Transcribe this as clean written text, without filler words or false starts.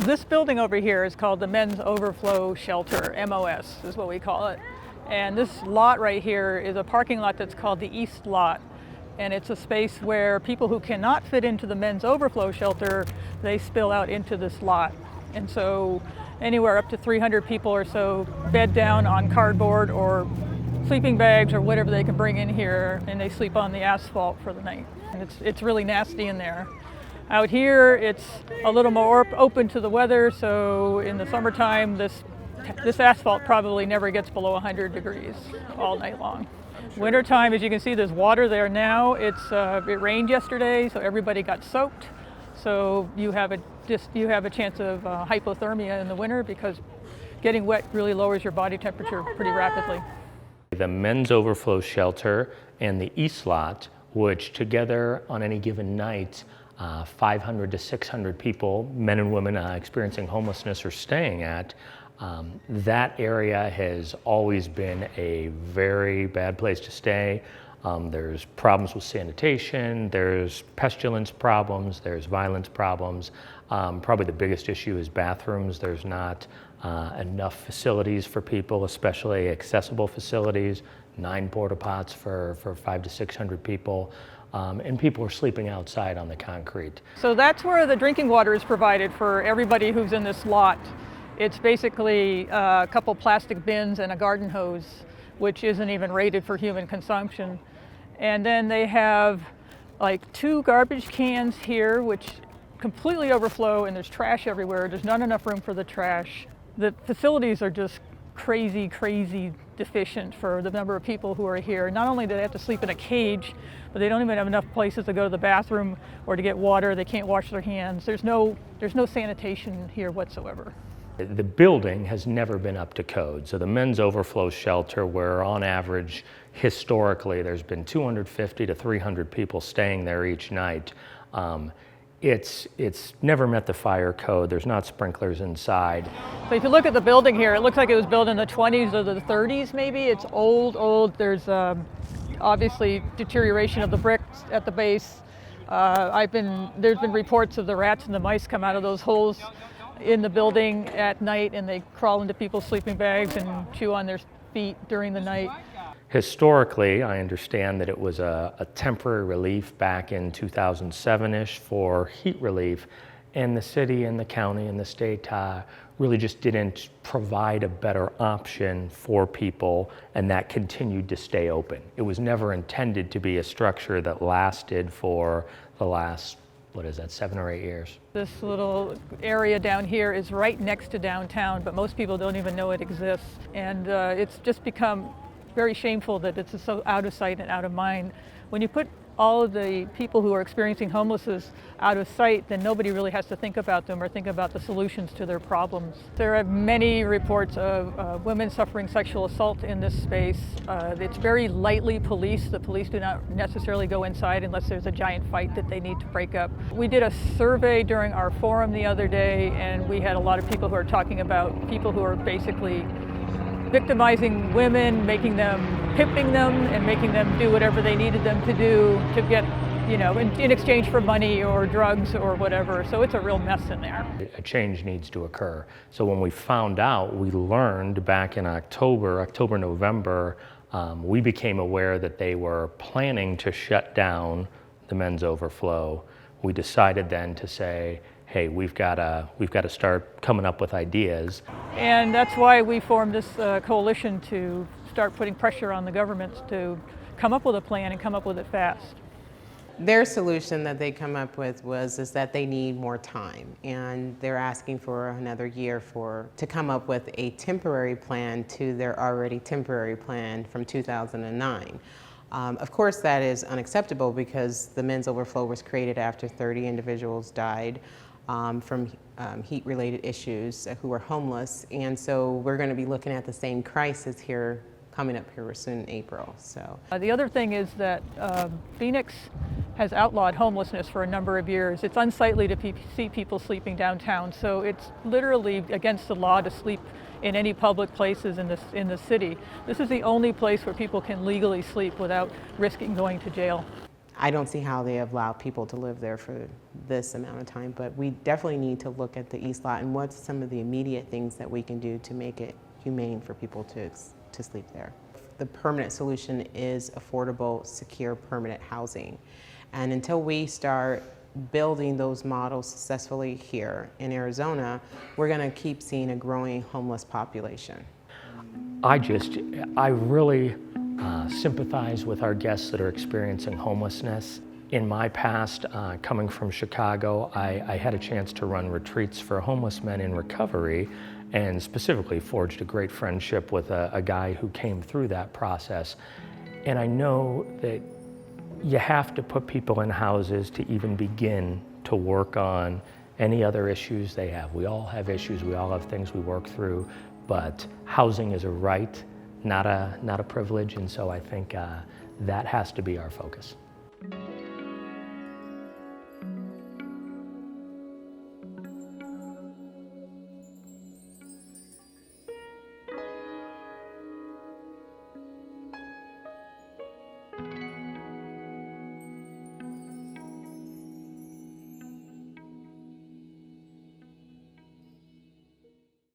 This building over here is called the Men's Overflow Shelter, MOS is what we call it. And this lot right here is a parking lot that's called the East Lot. And it's a space where people who cannot fit into the Men's Overflow Shelter, they spill out into this lot. And so anywhere up to 300 people or so bed down on cardboard or sleeping bags or whatever they can bring in here, and they sleep on the asphalt for the night. And it's really nasty in there. Out here, it's a little more open to the weather, so in the summertime, this asphalt probably never gets below 100 degrees all night long. Wintertime, as you can see, there's water there now. It rained yesterday, so everybody got soaked. So you have a chance of hypothermia in the winter because getting wet really lowers your body temperature pretty rapidly. The Men's Overflow Shelter and the East Lot, which together on any given night, 500 to 600 people, men and women experiencing homelessness are staying at. That area has always been a very bad place to stay. There's problems with sanitation, there's pestilence problems, there's violence problems. Probably the biggest issue is bathrooms. There's not enough facilities for people, especially accessible facilities, 9 porta pots for 500 to 600 people. And people are sleeping outside on the concrete. So that's where the drinking water is provided for everybody who's in this lot. It's basically a couple plastic bins and a garden hose, which isn't even rated for human consumption. And then they have like 2 garbage cans here, which completely overflow, and there's trash everywhere. There's not enough room for the trash. The facilities are just crazy deficient for the number of people who are here. Not only do they have to sleep in a cage, but they don't even have enough places to go to the bathroom or to get water. They can't wash their hands. There's no sanitation here whatsoever. The building has never been up to code. So the Men's Overflow Shelter, where on average, historically, there's been 250 to 300 people staying there each night. It's never met the fire code. There's not sprinklers inside. So if you look at the building here, it looks like it was built in the 20s or the 30s maybe. It's old. There's obviously deterioration of the bricks at the base. There's been reports of the rats and the mice come out of those holes in the building at night, and they crawl into people's sleeping bags and chew on their feet during the night. Historically, I understand that it was a temporary relief back in 2007-ish for heat relief, and the city and the county and the state really just didn't provide a better option for people, and that continued to stay open. It was never intended to be a structure that lasted for the last 7 or 8 years. This little area down here is right next to downtown, but most people don't even know it exists. And it's just become very shameful that it's so out of sight and out of mind. When you put all of the people who are experiencing homelessness out of sight, then nobody really has to think about them or think about the solutions to their problems. There are many reports of women suffering sexual assault in this space. It's very lightly policed. The police do not necessarily go inside unless there's a giant fight that they need to break up. We did a survey during our forum the other day, and we had a lot of people who are talking about people who are basically victimizing women, pimping them and making them do whatever they needed them to do to get, in exchange for money or drugs or whatever. So it's a real mess in there. A change needs to occur. So when we found out, we learned back in October, November, we became aware that they were planning to shut down the Men's Overflow. We decided then to say, hey, we've got to start coming up with ideas. And that's why we formed this coalition to start putting pressure on the governments to come up with a plan and come up with it fast. Their solution that they come up with is that they need more time, and they're asking for another year to come up with a temporary plan to their already temporary plan from 2009. Of course, that is unacceptable because the Men's Overflow was created after 30 individuals died from heat-related issues who were homeless, and so we're going to be looking at the same crisis here coming up here soon in April. So the other thing is that Phoenix has outlawed homelessness for a number of years. It's unsightly to see people sleeping downtown, so it's literally against the law to sleep in any public places in the city. This is the only place where people can legally sleep without risking going to jail. I don't see how they allow people to live there for this amount of time, but we definitely need to look at the East Lot and what's some of the immediate things that we can do to make it humane for people to sleep there. The permanent solution is affordable, secure, permanent housing. And until we start building those models successfully here in Arizona, we're going to keep seeing a growing homeless population. I really sympathize with our guests that are experiencing homelessness. In my past, coming from Chicago, I had a chance to run retreats for homeless men in recovery, and specifically forged a great friendship with a guy who came through that process. And I know that you have to put people in houses to even begin to work on any other issues they have. We all have issues, we all have things we work through, but housing is a right, not a privilege, and so I think that has to be our focus.